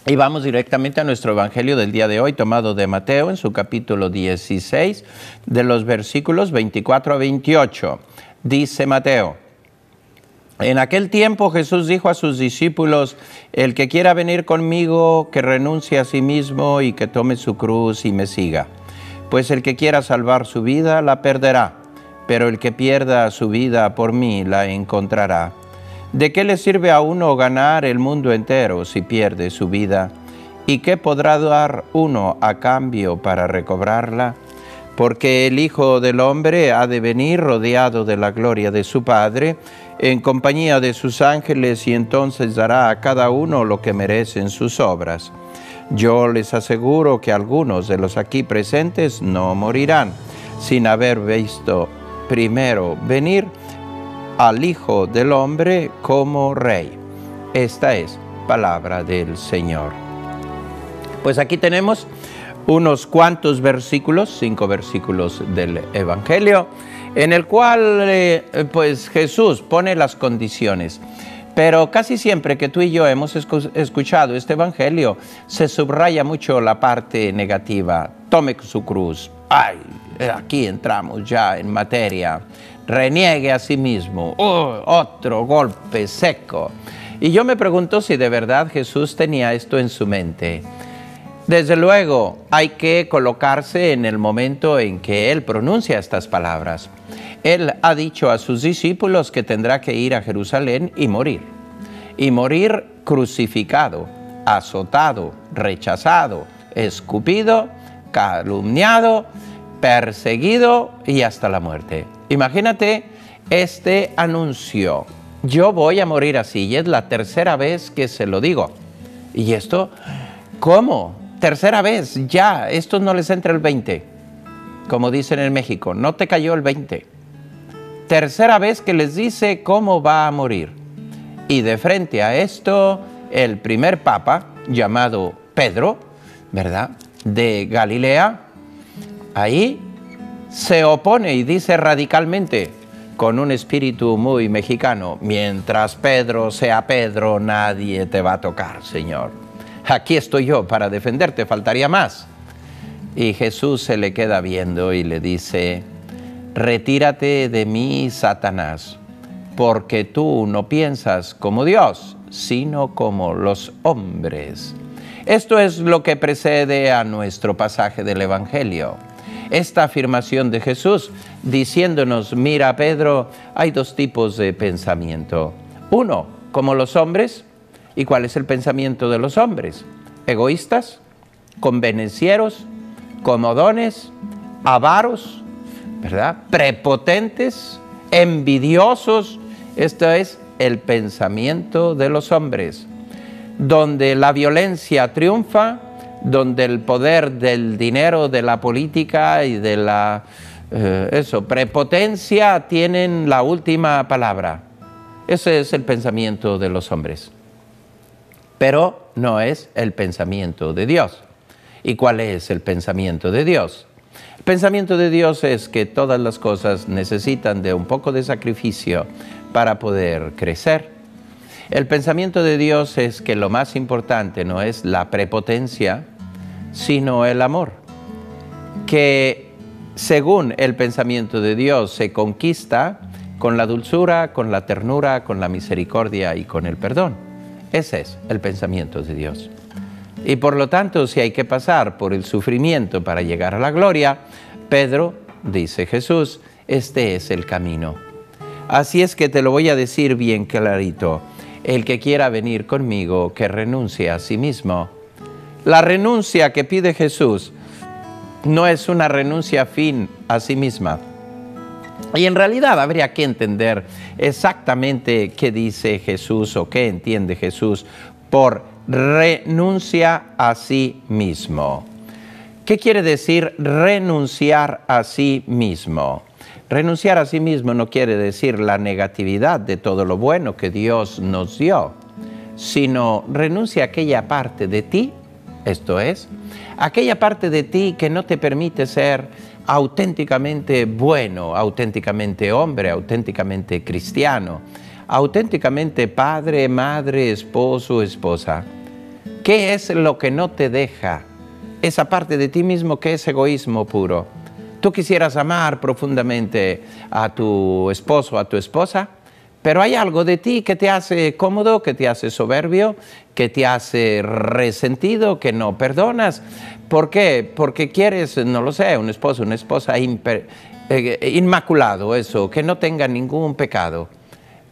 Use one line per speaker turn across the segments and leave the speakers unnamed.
Y vamos directamente a nuestro evangelio del día de hoy, tomado de Mateo, en su capítulo 16, de los versículos 24 a 28. Dice Mateo: En aquel tiempo Jesús dijo a sus discípulos: El que quiera venir conmigo, que renuncie a sí mismo y que tome su cruz y me siga. Pues el que quiera salvar su vida, la perderá, pero el que pierda su vida por mí, la encontrará. ¿De qué le sirve a uno ganar el mundo entero si pierde su vida? ¿Y qué podrá dar uno a cambio para recobrarla? Porque el Hijo del Hombre ha de venir rodeado de la gloria de su Padre, en compañía de sus ángeles, y entonces dará a cada uno lo que merecen sus obras. Yo les aseguro que algunos de los aquí presentes no morirán sin haber visto primero venir al Hijo del Hombre como Rey. Esta es palabra del Señor. Pues aquí tenemos unos cuantos versículos, 5 versículos del Evangelio, en el cual pues Jesús pone las condiciones. Pero casi siempre que tú y yo hemos escuchado este Evangelio, se subraya mucho la parte negativa. Tome su cruz. Ay, aquí entramos ya en materia. Reniegue a sí mismo. Otro golpe seco. Y yo me pregunto si de verdad Jesús tenía esto en su mente. Desde luego, hay que colocarse en el momento en que Él pronuncia estas palabras. Él ha dicho a sus discípulos que tendrá que ir a Jerusalén y morir crucificado, azotado, rechazado, escupido, calumniado, perseguido y hasta la muerte. Imagínate este anuncio: yo voy a morir así, y es la tercera vez que se lo digo. ¿Y esto cómo? Tercera vez, ya, esto no les entra el 20, como dicen en México, no te cayó el 20. Tercera vez que les dice cómo va a morir. Y de frente a esto, el primer papa, llamado Pedro, ¿verdad?, de Galilea, ahí se opone y dice radicalmente, con un espíritu muy mexicano: mientras Pedro sea Pedro, nadie te va a tocar, Señor. Aquí estoy yo para defenderte, faltaría más. Y Jesús se le queda viendo y le dice: retírate de mí, Satanás, porque tú no piensas como Dios, sino como los hombres. Esto es lo que precede a nuestro pasaje del Evangelio. Esta afirmación de Jesús diciéndonos: mira, Pedro, hay dos tipos de pensamiento. Uno, como los hombres. ¿Y cuál es el pensamiento de los hombres? Egoístas, convenencieros, comodones, avaros, ¿verdad?, prepotentes, envidiosos. Esto es el pensamiento de los hombres, donde la violencia triunfa, donde el poder del dinero, de la política y de la prepotencia tienen la última palabra. Ese es el pensamiento de los hombres. Pero no es el pensamiento de Dios. ¿Y cuál es el pensamiento de Dios? El pensamiento de Dios es que todas las cosas necesitan de un poco de sacrificio para poder crecer. El pensamiento de Dios es que lo más importante no es la prepotencia, sino el amor. Que según el pensamiento de Dios se conquista con la dulzura, con la ternura, con la misericordia y con el perdón. Ese es el pensamiento de Dios. Y por lo tanto, si hay que pasar por el sufrimiento para llegar a la gloria, Pedro, dice Jesús, este es el camino. Así es que te lo voy a decir bien clarito: el que quiera venir conmigo, que renuncie a sí mismo. La renuncia que pide Jesús no es una renuncia fin a sí misma. Y en realidad habría que entender exactamente qué dice Jesús o qué entiende Jesús por renuncia a sí mismo. ¿Qué quiere decir renunciar a sí mismo? Renunciar a sí mismo no quiere decir la negatividad de todo lo bueno que Dios nos dio, sino renuncia a aquella parte de ti, esto es, aquella parte de ti que no te permite ser auténticamente bueno, auténticamente hombre, auténticamente cristiano, auténticamente padre, madre, esposo, esposa. ¿Qué es lo que no te deja? Esa parte de ti mismo que es egoísmo puro. Tú quisieras amar profundamente a tu esposo, a tu esposa, pero hay algo de ti que te hace cómodo, que te hace soberbio, que te hace resentido, que no perdonas. ¿Por qué? Porque quieres, no lo sé, un esposo, una esposa inmaculado, eso, que no tenga ningún pecado.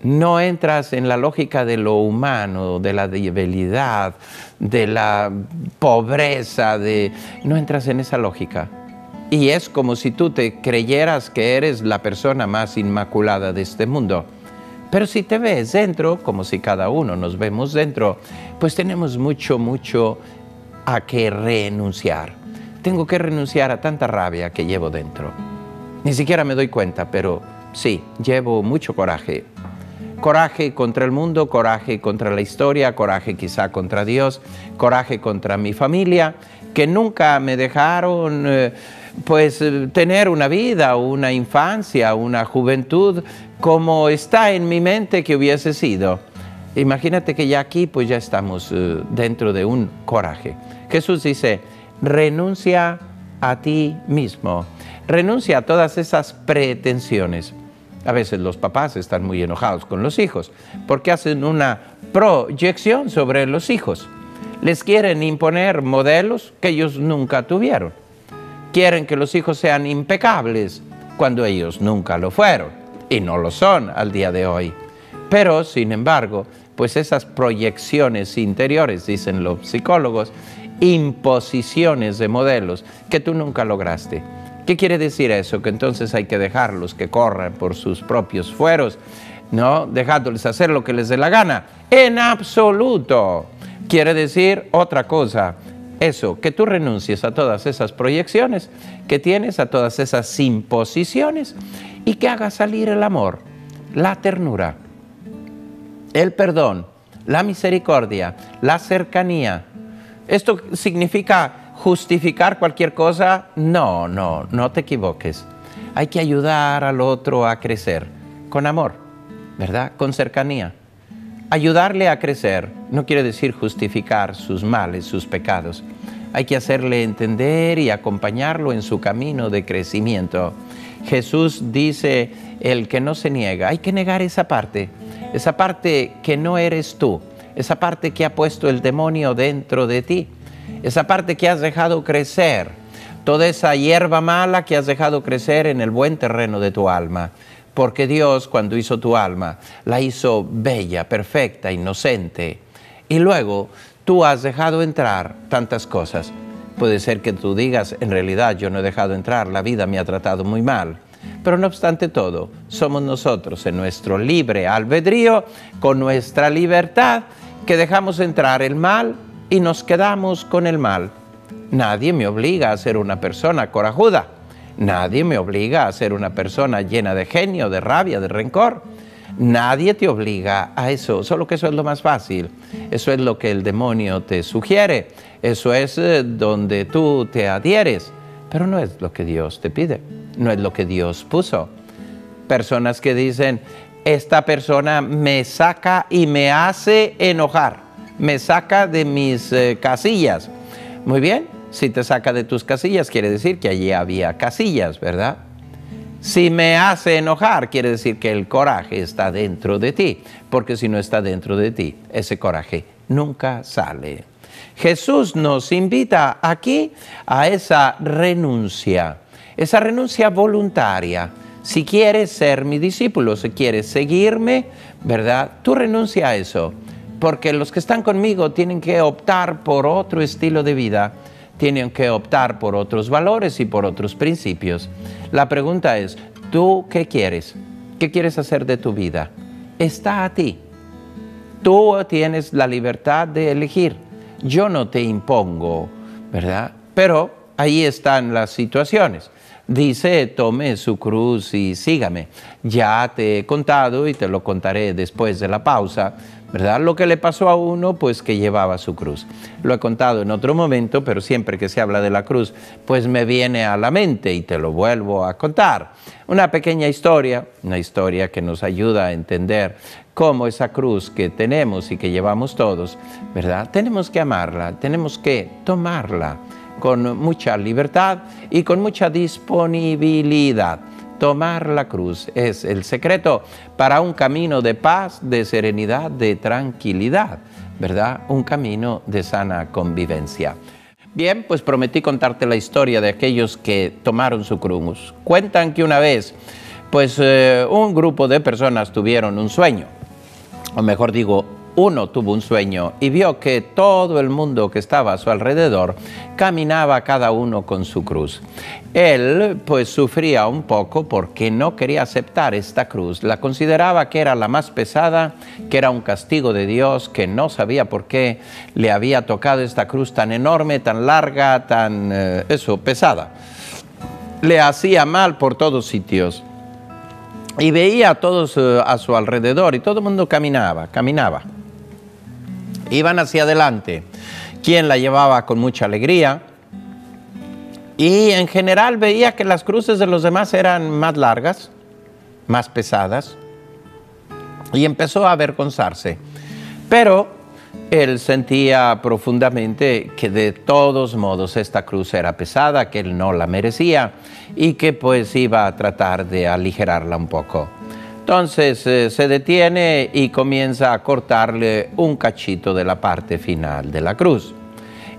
No entras en la lógica de lo humano, de la debilidad, de la pobreza, no entras en esa lógica. Y es como si tú te creyeras que eres la persona más inmaculada de este mundo. Pero si te ves dentro, como si cada uno nos vemos dentro, pues tenemos mucho a que renunciar. Tengo que renunciar a tanta rabia que llevo dentro. Ni siquiera me doy cuenta, pero sí, llevo mucho coraje. Coraje contra el mundo, coraje contra la historia, coraje quizá contra Dios, coraje contra mi familia, que nunca me dejaron tener una vida, una infancia, una juventud como está en mi mente que hubiese sido. Imagínate que ya aquí pues ya estamos dentro de un coraje. Jesús dice, renuncia a ti mismo, renuncia a todas esas pretensiones. A veces los papás están muy enojados con los hijos porque hacen una proyección sobre los hijos. Les quieren imponer modelos que ellos nunca tuvieron. Quieren que los hijos sean impecables cuando ellos nunca lo fueron y no lo son al día de hoy. Pero, sin embargo, pues esas proyecciones interiores, dicen los psicólogos, imposiciones de modelos que tú nunca lograste. ¿Qué quiere decir eso? Que entonces hay que dejarlos que corran por sus propios fueros, ¿no? Dejándoles hacer lo que les dé la gana. En absoluto. Quiere decir otra cosa. Eso, que tú renuncies a todas esas proyecciones que tienes, a todas esas imposiciones, y que hagas salir el amor, la ternura, el perdón, la misericordia, la cercanía. ¿Esto significa justificar cualquier cosa? No te equivoques. Hay que ayudar al otro a crecer con amor, ¿verdad? Con cercanía. Ayudarle a crecer no quiere decir justificar sus males, sus pecados. Hay que hacerle entender y acompañarlo en su camino de crecimiento. Jesús dice, el que no se niega, hay que negar esa parte que no eres tú, esa parte que ha puesto el demonio dentro de ti, esa parte que has dejado crecer, toda esa hierba mala que has dejado crecer en el buen terreno de tu alma. Porque Dios, cuando hizo tu alma, la hizo bella, perfecta, inocente. Y luego tú has dejado entrar tantas cosas. Puede ser que tú digas, en realidad yo no he dejado entrar, la vida me ha tratado muy mal. Pero no obstante todo, somos nosotros en nuestro libre albedrío, con nuestra libertad, que dejamos entrar el mal y nos quedamos con el mal. Nadie me obliga a ser una persona corajuda. Nadie me obliga a ser una persona llena de genio, de rabia, de rencor. Nadie te obliga a eso, solo que eso es lo más fácil. Eso es lo que el demonio te sugiere. Eso es donde tú te adhieres. Pero no es lo que Dios te pide, no es lo que Dios puso. Personas que dicen, esta persona me saca y me hace enojar, me saca de mis casillas. Muy bien. Si te saca de tus casillas, quiere decir que allí había casillas, ¿verdad? Si me hace enojar, quiere decir que el coraje está dentro de ti, porque si no está dentro de ti, ese coraje nunca sale. Jesús nos invita aquí a esa renuncia voluntaria. Si quieres ser mi discípulo, si quieres seguirme, ¿verdad? Tú renuncia a eso, porque los que están conmigo tienen que optar por otro estilo de vida. Tienen que optar por otros valores y por otros principios. La pregunta es, ¿tú qué quieres? ¿Qué quieres hacer de tu vida? Está a ti. Tú tienes la libertad de elegir. Yo no te impongo, ¿verdad? Pero ahí están las situaciones. Dice, tome su cruz y sígame. Ya te he contado y te lo contaré después de la pausa, ¿verdad? Lo que le pasó a uno, pues que llevaba su cruz. Lo he contado en otro momento, pero siempre que se habla de la cruz, pues me viene a la mente y te lo vuelvo a contar. Una pequeña historia, una historia que nos ayuda a entender cómo esa cruz que tenemos y que llevamos todos, ¿verdad? Tenemos que amarla, tenemos que tomarla con mucha libertad y con mucha disponibilidad. Tomar la cruz es el secreto para un camino de paz, de serenidad, de tranquilidad, ¿verdad? Un camino de sana convivencia. Bien, pues prometí contarte la historia de aquellos que tomaron su cruz. Cuentan que una vez, pues un grupo de personas tuvieron un sueño, o mejor digo, uno tuvo un sueño y vio que todo el mundo que estaba a su alrededor caminaba cada uno con su cruz. Él pues sufría un poco porque no quería aceptar esta cruz. La consideraba que era la más pesada, que era un castigo de Dios, que no sabía por qué le había tocado esta cruz tan enorme, tan larga, tan pesada. Le hacía mal por todos sitios. Y veía a todos a su alrededor y todo el mundo caminaba. Iban hacia adelante, quien la llevaba con mucha alegría, y en general veía que las cruces de los demás eran más largas, más pesadas, y empezó a avergonzarse. Pero él sentía profundamente que de todos modos esta cruz era pesada, que él no la merecía, y que pues iba a tratar de aligerarla un poco. Entonces se detiene y comienza a cortarle un cachito de la parte final de la cruz.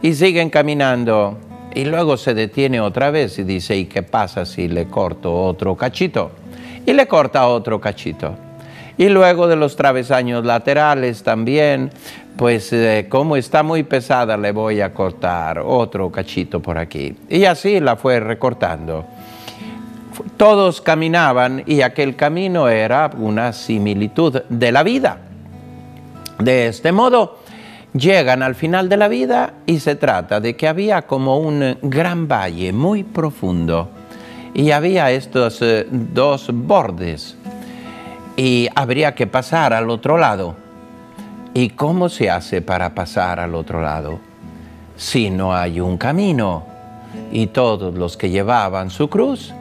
Y siguen caminando y luego se detiene otra vez y dice, ¿y qué pasa si le corto otro cachito? Y le corta otro cachito. Y luego de los travesaños laterales también, pues como está muy pesada le voy a cortar otro cachito por aquí. Y así la fue recortando. Todos caminaban y aquel camino era una similitud de la vida. De este modo, llegan al final de la vida y se trata de que había como un gran valle muy profundo y había estos dos bordes y habría que pasar al otro lado. ¿Y cómo se hace para pasar al otro lado? Si no hay un camino. Y todos los que llevaban su cruz,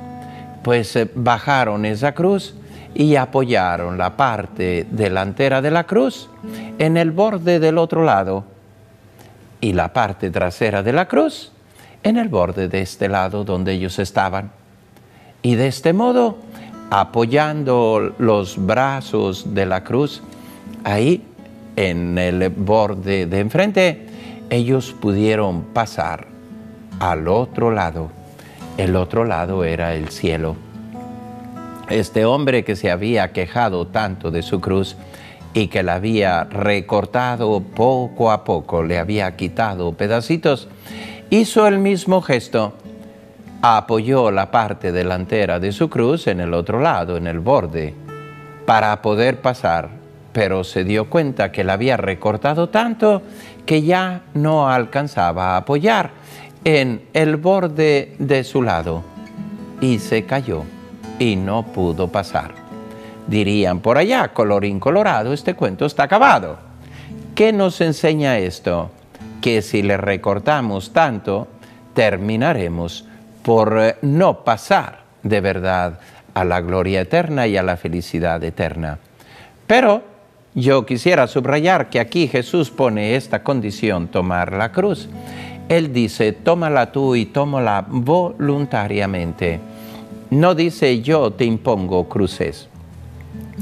pues bajaron esa cruz y apoyaron la parte delantera de la cruz en el borde del otro lado y la parte trasera de la cruz en el borde de este lado donde ellos estaban. Y de este modo, apoyando los brazos de la cruz ahí en el borde de enfrente, ellos pudieron pasar al otro lado. El otro lado era el cielo. Este hombre que se había quejado tanto de su cruz y que la había recortado poco a poco, le había quitado pedacitos, hizo el mismo gesto. Apoyó la parte delantera de su cruz en el otro lado, en el borde, para poder pasar, pero se dio cuenta que la había recortado tanto que ya no alcanzaba a apoyar en el borde de su lado y se cayó y no pudo pasar. Dirían por allá, colorín colorado, este cuento está acabado. ¿Qué nos enseña esto? Que si le recortamos tanto, terminaremos por no pasar de verdad a la gloria eterna y a la felicidad eterna. Pero yo quisiera subrayar que aquí Jesús pone esta condición, tomar la cruz. Él dice, tómala tú y tómala voluntariamente. No dice, yo te impongo cruces.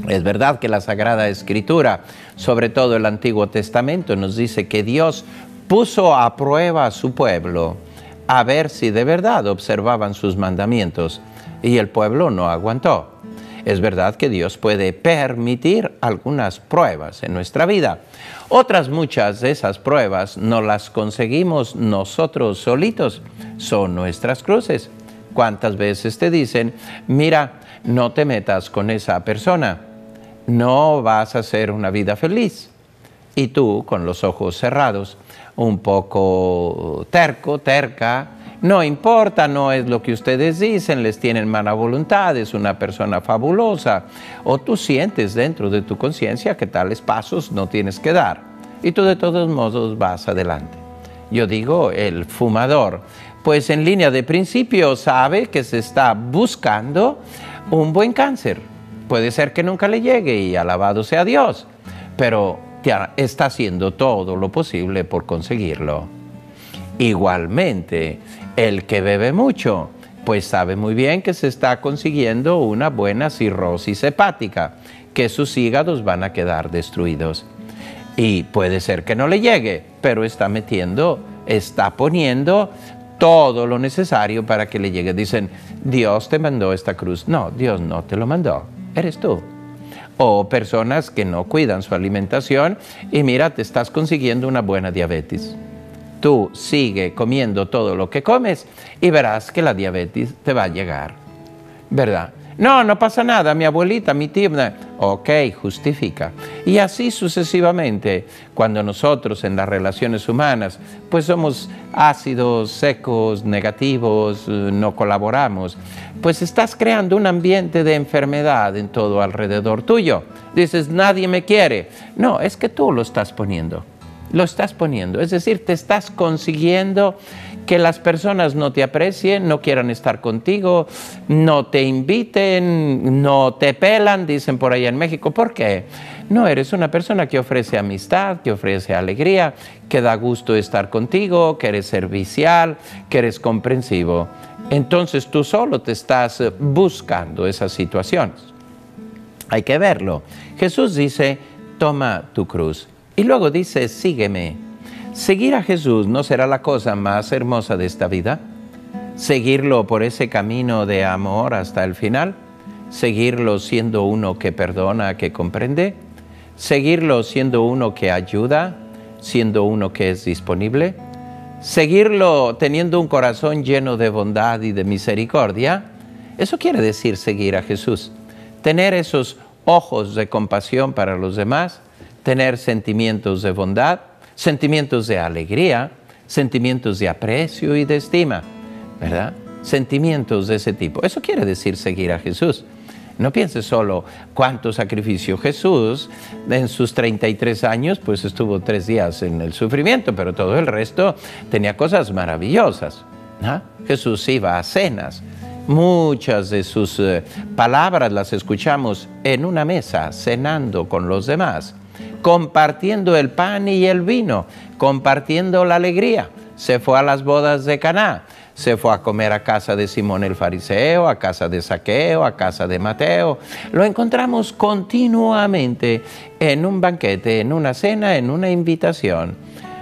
Es verdad que la Sagrada Escritura, sobre todo el Antiguo Testamento, nos dice que Dios puso a prueba a su pueblo a ver si de verdad observaban sus mandamientos, y el pueblo no aguantó. Es verdad que Dios puede permitir algunas pruebas en nuestra vida. Otras muchas de esas pruebas no las conseguimos nosotros solitos, son nuestras cruces. ¿Cuántas veces te dicen, mira, no te metas con esa persona, no vas a hacer una vida feliz? Y tú, con los ojos cerrados, un poco terco, terca, no importa, no es lo que ustedes dicen, les tienen mala voluntad, es una persona fabulosa, o tú sientes dentro de tu conciencia que tales pasos no tienes que dar, y tú de todos modos vas adelante. Yo digo, el fumador, pues en línea de principio sabe que se está buscando un buen cáncer. Puede ser que nunca le llegue y alabado sea Dios, pero está haciendo todo lo posible por conseguirlo. Igualmente, el que bebe mucho, pues sabe muy bien que se está consiguiendo una buena cirrosis hepática, que sus hígados van a quedar destruidos. Y puede ser que no le llegue, pero está poniendo todo lo necesario para que le llegue. Dicen, Dios te mandó esta cruz. No, Dios no te lo mandó, eres tú. O personas que no cuidan su alimentación y mira, te estás consiguiendo una buena diabetes. Tú sigue comiendo todo lo que comes y verás que la diabetes te va a llegar, ¿verdad? No, no pasa nada, mi abuelita, mi tía, ok, justifica. Y así sucesivamente, cuando nosotros en las relaciones humanas, pues somos ácidos, secos, negativos, no colaboramos, pues estás creando un ambiente de enfermedad en todo alrededor tuyo. Dices, nadie me quiere. No, es que tú lo estás poniendo. Lo estás poniendo, es decir, te estás consiguiendo que las personas no te aprecien, no quieran estar contigo, no te inviten, no te pelan, dicen por allá en México. ¿Por qué? No eres una persona que ofrece amistad, que ofrece alegría, que da gusto estar contigo, que eres servicial, que eres comprensivo. Entonces tú solo te estás buscando esas situaciones. Hay que verlo. Jesús dice, toma tu cruz. Y luego dice, sígueme. ¿Seguir a Jesús no será la cosa más hermosa de esta vida? ¿Seguirlo por ese camino de amor hasta el final? ¿Seguirlo siendo uno que perdona, que comprende? ¿Seguirlo siendo uno que ayuda, siendo uno que es disponible? ¿Seguirlo teniendo un corazón lleno de bondad y de misericordia? Eso quiere decir seguir a Jesús. Tener esos ojos de compasión para los demás, tener sentimientos de bondad, sentimientos de alegría, sentimientos de aprecio y de estima, ¿verdad? Sentimientos de ese tipo. Eso quiere decir seguir a Jesús. No pienses solo cuánto sacrificio. Jesús, en sus 33 años, pues estuvo 3 días en el sufrimiento, pero todo el resto tenía cosas maravillosas, ¿no? Jesús iba a cenas. Muchas de sus palabras las escuchamos en una mesa, cenando con los demás, compartiendo el pan y el vino, compartiendo la alegría. Se fue a las bodas de Caná, se fue a comer a casa de Simón el fariseo, a casa de Zaqueo, a casa de Mateo. Lo encontramos continuamente en un banquete, en una cena, en una invitación.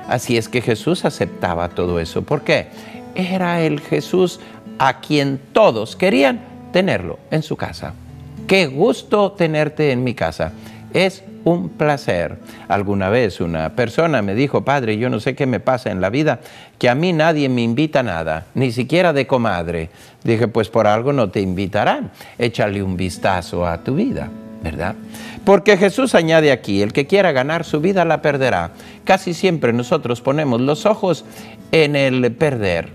Así es que Jesús aceptaba todo eso. ¿Por qué? Era el Jesús a quien todos querían tenerlo en su casa. ¡Qué gusto tenerte en mi casa! Es un placer. Alguna vez una persona me dijo, padre, yo no sé qué me pasa en la vida, que a mí nadie me invita a nada, ni siquiera de comadre. Dije, pues por algo no te invitarán. Échale un vistazo a tu vida, ¿verdad? Porque Jesús añade aquí, el que quiera ganar su vida la perderá. Casi siempre nosotros ponemos los ojos en el perder.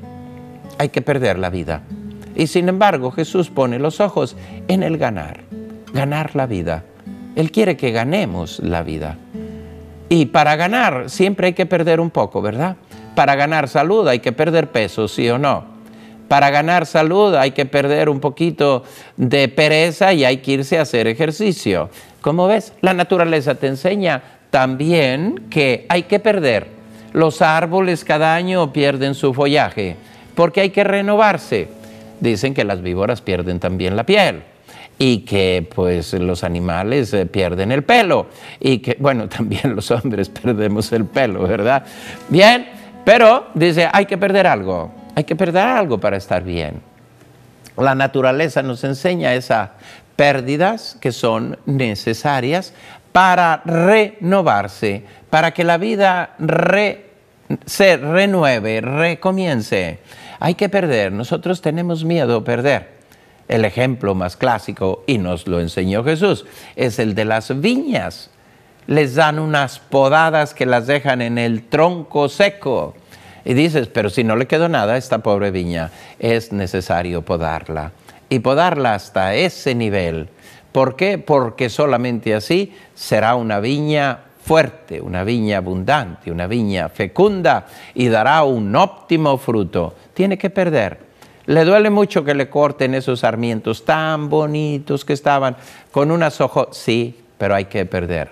Hay que perder la vida. Y sin embargo, Jesús pone los ojos en el ganar la vida. Él quiere que ganemos la vida. Y para ganar siempre hay que perder un poco, ¿verdad? Para ganar salud hay que perder peso, ¿sí o no? Para ganar salud hay que perder un poquito de pereza y hay que irse a hacer ejercicio. ¿Cómo ves? La naturaleza te enseña también que hay que perder. Los árboles cada año pierden su follaje porque hay que renovarse. Dicen que las víboras pierden también la piel. Y que pues los animales pierden el pelo y que, bueno, también los hombres perdemos el pelo, ¿verdad? Bien, pero dice, hay que perder algo para estar bien. La naturaleza nos enseña esas pérdidas que son necesarias para renovarse, para que la vida se renueve, recomience. Hay que perder, nosotros tenemos miedo a perder. El ejemplo más clásico, y nos lo enseñó Jesús, es el de las viñas. Les dan unas podadas que las dejan en el tronco seco. Y dices, pero si no le quedó nada a esta pobre viña, es necesario podarla. Y podarla hasta ese nivel. ¿Por qué? Porque solamente así será una viña fuerte, una viña abundante, una viña fecunda y dará un óptimo fruto. Tiene que perder. Le duele mucho que le corten esos sarmientos tan bonitos que estaban con unas hojas. Sí, pero hay que perder.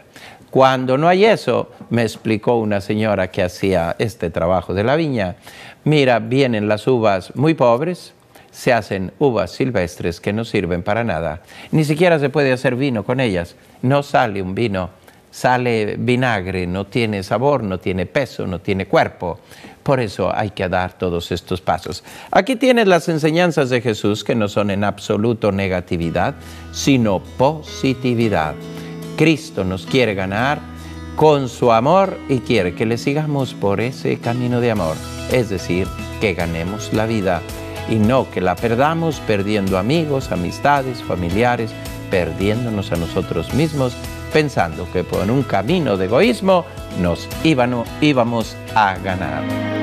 Cuando no hay eso, me explicó una señora que hacía este trabajo de la viña, mira, vienen las uvas muy pobres, se hacen uvas silvestres que no sirven para nada. Ni siquiera se puede hacer vino con ellas. No sale un vino, sale vinagre, no tiene sabor, no tiene peso, no tiene cuerpo. Por eso hay que dar todos estos pasos. Aquí tienes las enseñanzas de Jesús que no son en absoluto negatividad, sino positividad. Cristo nos quiere ganar con su amor y quiere que le sigamos por ese camino de amor. Es decir, que ganemos la vida y no que la perdamos perdiendo amigos, amistades, familiares, perdiéndonos a nosotros mismos, pensando que por un camino de egoísmo nos íbamos a ganar.